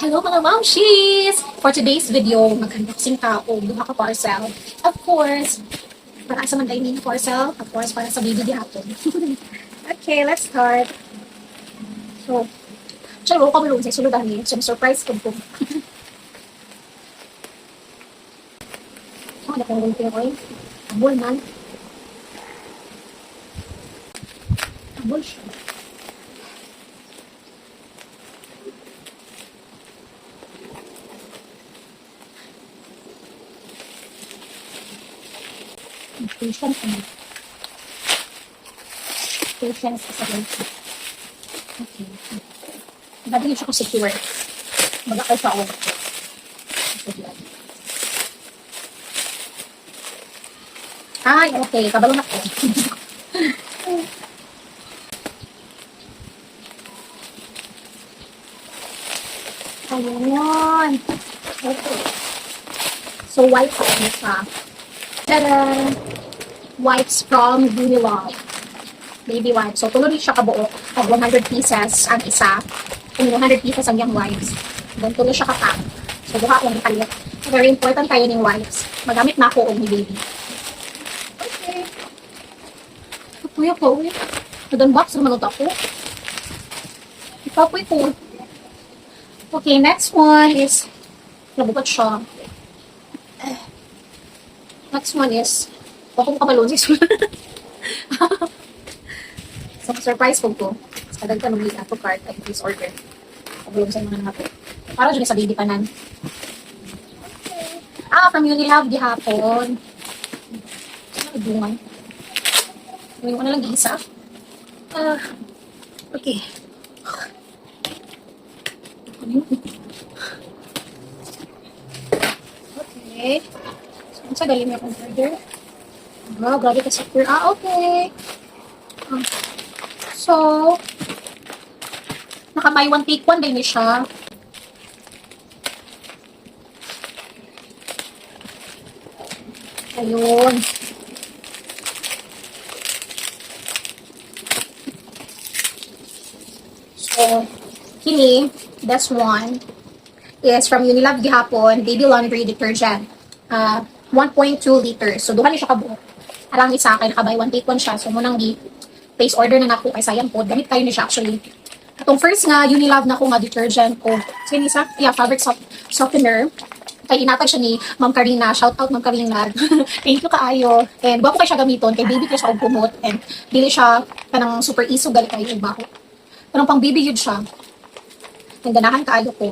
Hello mga mamshis! For today's video, mag-unboxing ka o duha ka parcel. Of course, para sa man na parcel, of course, para sa baby di hapon. Okay, let's start. So, chalo ka mo sa suludan ni. So, surprise ko po. Oh, ada kong gunting oil. Abol man. Abol siya. Patience and patience is a virtue. Okay. Dati siya ko secure. Mag-akal sa ako. Ay, okay. Kabalo na ko. Ayun. Okay. So, white pa siya. Tada! Wipes from Unilove. Baby wipes. So, tuloy siya kabuo. At 100 pieces ang isa. Kung 100 pieces ang yung wipes. Then, tuloy siya kapak. So, duha akong palit. Very important tayo ng wipes. Magamit na ako ni baby. Okay. Kuya po. Nag-unbox naman ito ako. Ipapoy ko. Okay, next one is nabukat siya. Next one is kung kabalon si Sul. So, surprise po ko. Kadag ka nung ato card at please order. Kabalon sa mga natin. Para dyan sa baby panan. Okay. From Unilove di hapon. Saan nagdungan? Gawin ko na lang isa. Okay. Okay. So, sa galing niya akong order. Oh, grabe ka secure. Okay. So, naka-buy one take one din siya. Ayun. So, kini, this one is from Unilove gihapon, baby laundry detergent. 1.2 liters. So, duha ni siya kabuo. Arang isa kay naka-buy one take one siya. So, munang place order na nako kay sayang po. Gamit kayo ni siya actually. Atong first nga Unilove na ko nga detergent ko. So, yun isa, fabric softener. Kay inatag siya ni Ma'am Karina. Shout out Ma'am Karina. Thank you kaayo. And guwapo kay siya gamiton. Kay baby kay siya og kumot. And dili siya kanang super iso gali kayo baho. Kanang pang baby yun siya. Ang ganahan kaayo ko.